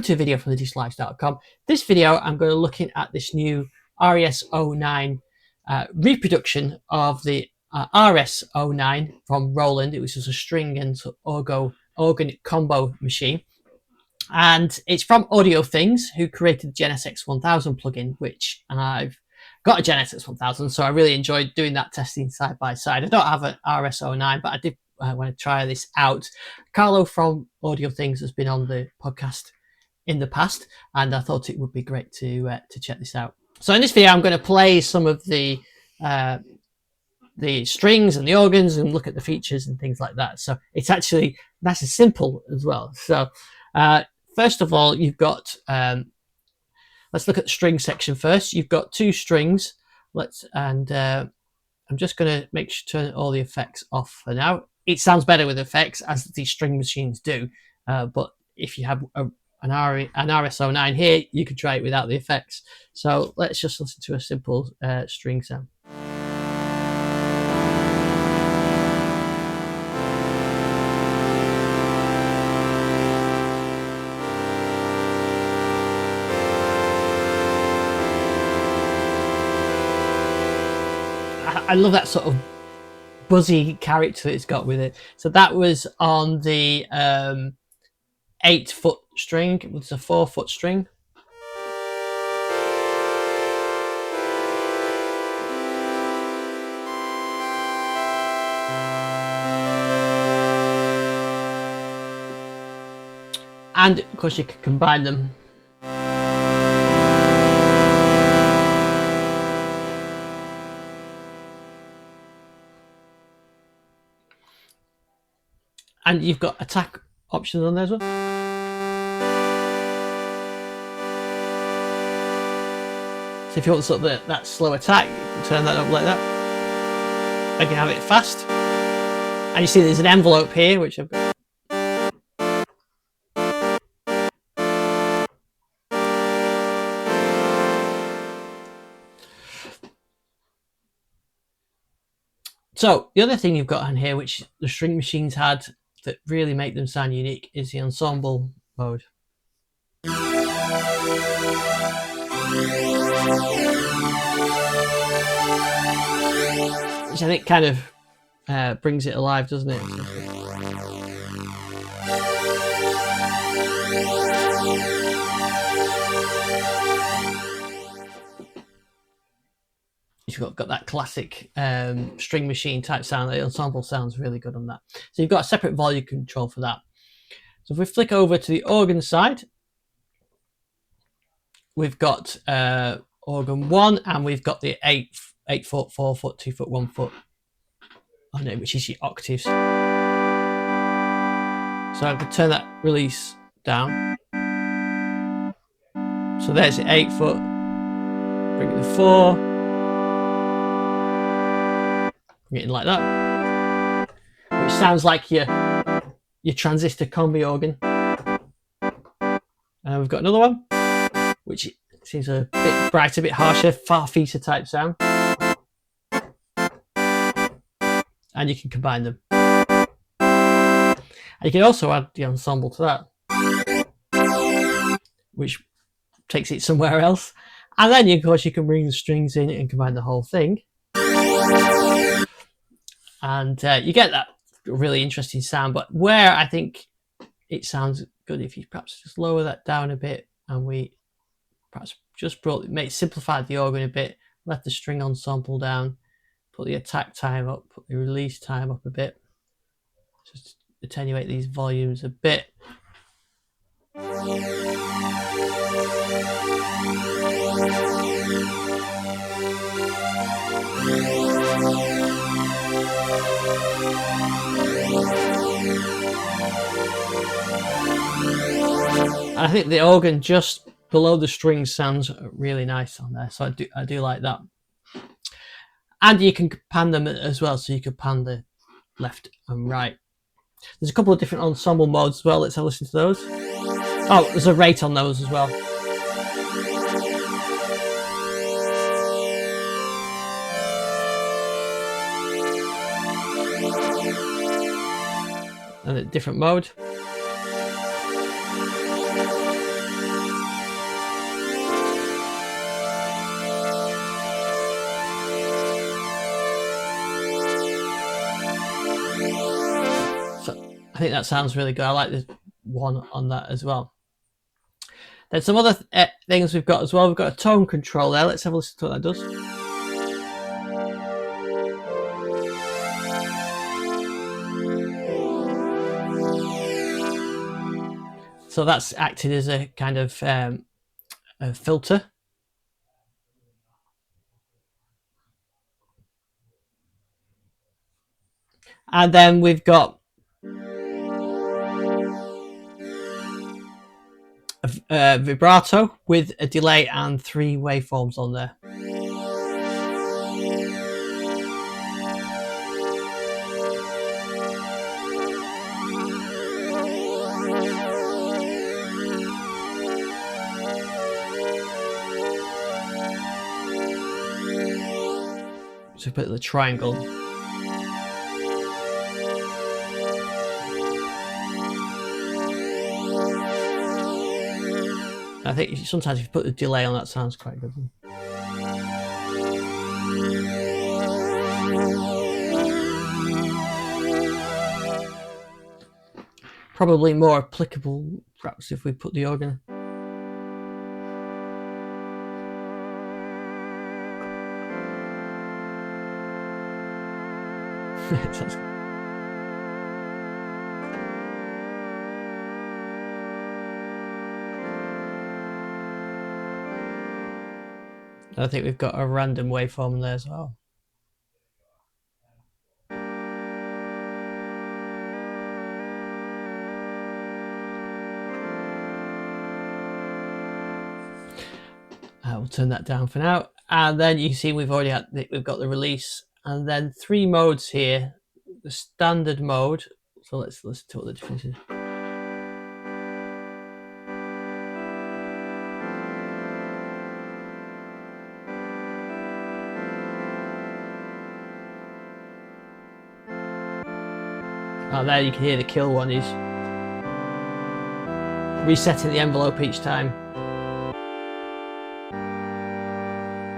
to a video from thedigitallifestyle.com. This video I'm going to be looking at this new RES-09 reproduction of the RS-09 from Roland. It was just a string and organ combo machine, and it's from AudioThing, who created the Gen SX1000 plugin, which I've got a Gen SX1000, so I really enjoyed doing that testing side by side. I don't have an RS-09, but I did want to try this out. Carlo from AudioThing has been on the podcast in the past, and I thought it would be great to check this out. So in this video, I'm going to play some of the strings and the organs and look at the features and things like that. So it's actually nice and simple as well. So first of all, you've got let's look at the string section first. You've got two strings. I'm just going to make sure turn all the effects off for now. It sounds better with effects, as these string machines do, but if you have an RS-09 here, you could try it without the effects. So let's just listen to a simple string sound. I love that sort of buzzy character it's got with it. So that was on the 8-foot string. It was a 4-foot string. And of course you can combine them. And you've got attack options on there as well. So if you want sort of that slow attack, you can turn that up like that. I can have it fast. And you see there's an envelope here, which I've got. So the other thing you've got on here, which the string machines had that really make them sound unique, is the ensemble mode. Which I think kind of brings it alive, doesn't it? You've got that classic string machine type sound. The ensemble sounds really good on that. So you've got a separate volume control for that. So if we flick over to the organ side, we've got organ 1, and we've got the 8-foot, 4-foot, 2-foot, 1-foot on it, which is your octaves. So I could turn that release down. So there's the 8-foot, bring it to 4. Getting like that, which sounds like your transistor combi organ. And we've got another one, which seems a bit brighter, a bit harsher, farfisa type sound. And you can combine them. And you can also add the ensemble to that, which takes it somewhere else. And then, of course, you can bring the strings in and combine the whole thing. And you get that really interesting sound. But where I think it sounds good, if you perhaps just lower that down a bit, and we perhaps just simplified the organ a bit, left the string ensemble down, put the attack time up, put the release time up a bit, just attenuate these volumes a bit. I think the organ just below the strings sounds really nice on there, so I do like that. And you can pan them as well, so you can pan the left and right. There's a couple of different ensemble modes as well. Let's have a listen to those. Oh, there's a rate on those as well. And a different mode. I think that sounds really good. I like the one on that as well. Then some other things we've got as well. We've got a tone control there. Let's have a listen to what that does. So that's acted as a kind of a filter. And then we've got a vibrato with a delay and 3 waveforms on there. So we put the triangle. I think sometimes if you put the delay on, that sounds quite good. Probably more applicable, perhaps, if we put the organ. I think we've got a random waveform there as well. We'll turn that down for now, and then you can see we've got the release, and then 3 modes here. The standard mode. So let's listen to what the difference is. There you can hear the kill one is resetting the envelope each time.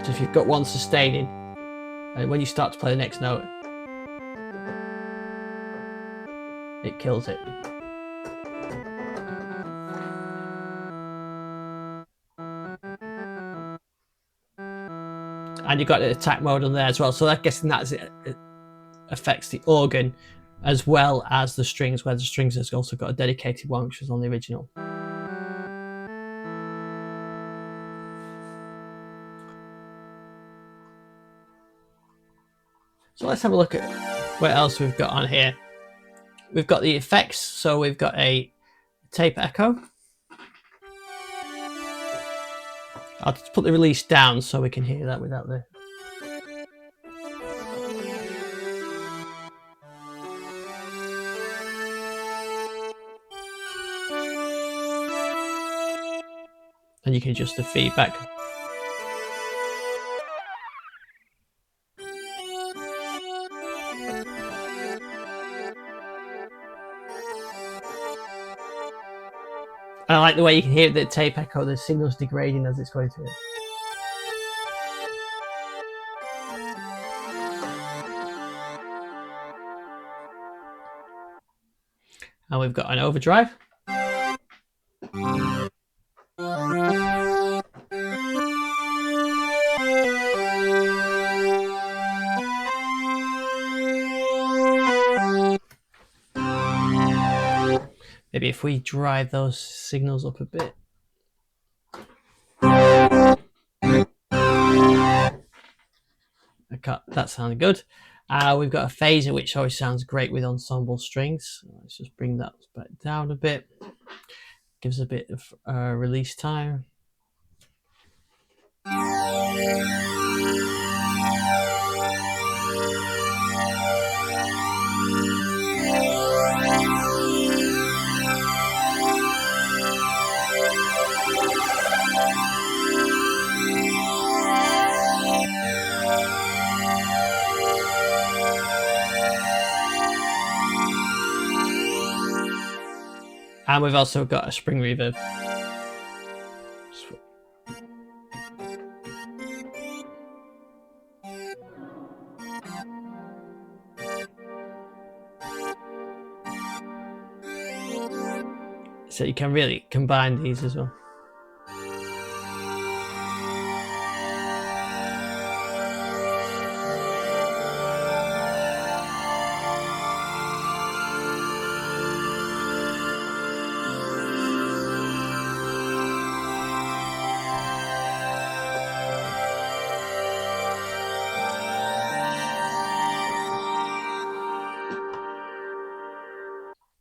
So if you've got one sustaining, and when you start to play the next note, it kills it. And you've got the attack mode on there as well. So I'm guessing that it affects the organ as well as the strings, where the strings has also got a dedicated one, which was on the original. So let's have a look at what else we've got on here. We've got the effects, so we've got a tape echo. I'll just put the release down so we can hear that without the... And you can adjust the feedback. I like the way you can hear the tape echo, the signal's degrading as it's going through. And we've got an overdrive. Maybe if we drive those signals up a bit. That sounded good. We've got a phaser, which always sounds great with ensemble strings. Let's just bring that back down a bit. Gives a bit of release time. And we've also got a spring reverb. So you can really combine these as well.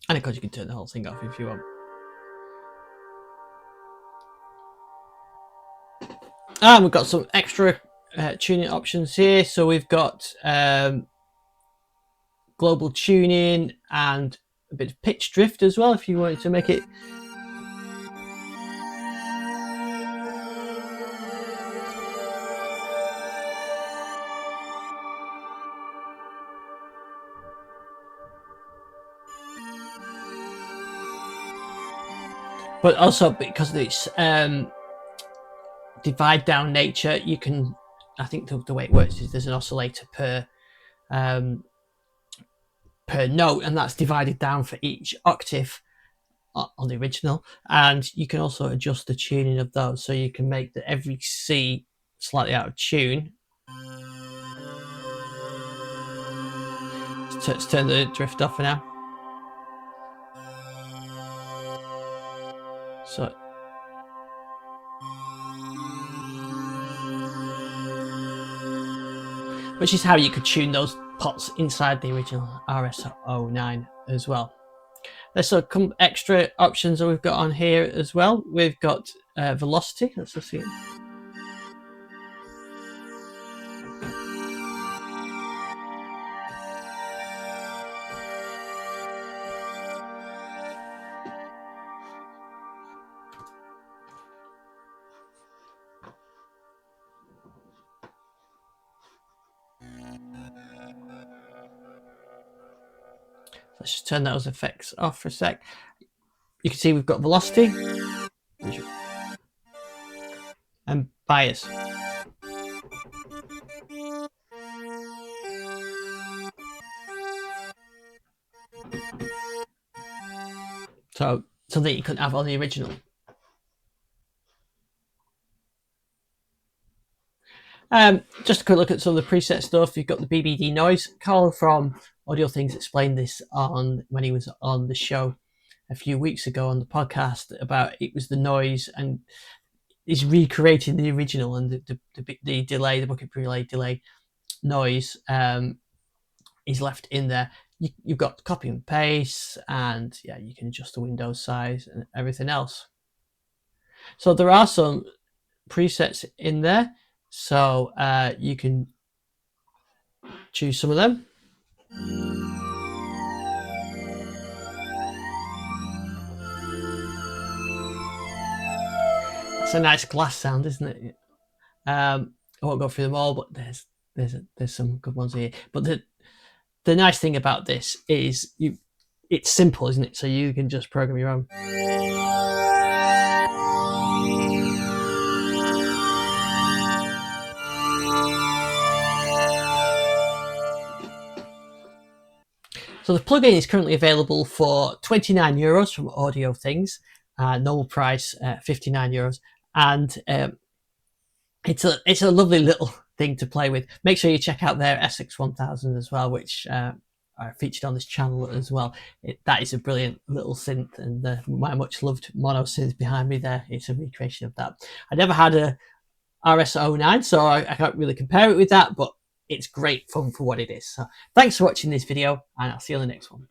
And of course you can turn the whole thing off if you want. And we've got some extra tuning options here. So we've got global tuning and a bit of pitch drift as well if you wanted to make it. But also because it's divide down nature, you can, I think the way it works is there's an oscillator per note, and that's divided down for each octave on the original, and you can also adjust the tuning of those, so you can make every C slightly out of tune. Let's turn the drift off for now. So which is how you could tune those pots inside the original RS-09 as well. There's some extra options that we've got on here as well. We've got velocity. Let's just see it. Let's just turn those effects off for a sec. You can see we've got velocity and bias. So something you couldn't have on the original. Just a quick look at some of the preset stuff. You've got the BBD noise. Carl from AudioThing explained this when he was on the show a few weeks ago on the podcast about it was the noise, and he's recreating the original, and the delay, the bucket relay delay noise is left in there. You've got copy and paste, and yeah, you can adjust the window size and everything else. So there are some presets in there, so you can choose some of them. It's a nice glass sound, isn't it? I won't go through them all, but there's some good ones here. But the nice thing about this is it's simple, isn't it? So you can just program your own. So the plugin is currently available for €29 from AudioThing, normal price €59, and it's a lovely little thing to play with. Make sure you check out their SX1000 as well, which are featured on this channel as well. That is a brilliant little synth, and my much loved mono synth behind me there, it's a recreation of that. I never had a RS-09, so I can't really compare it with that, but it's great fun for what it is. So thanks for watching this video, and I'll see you on the next one.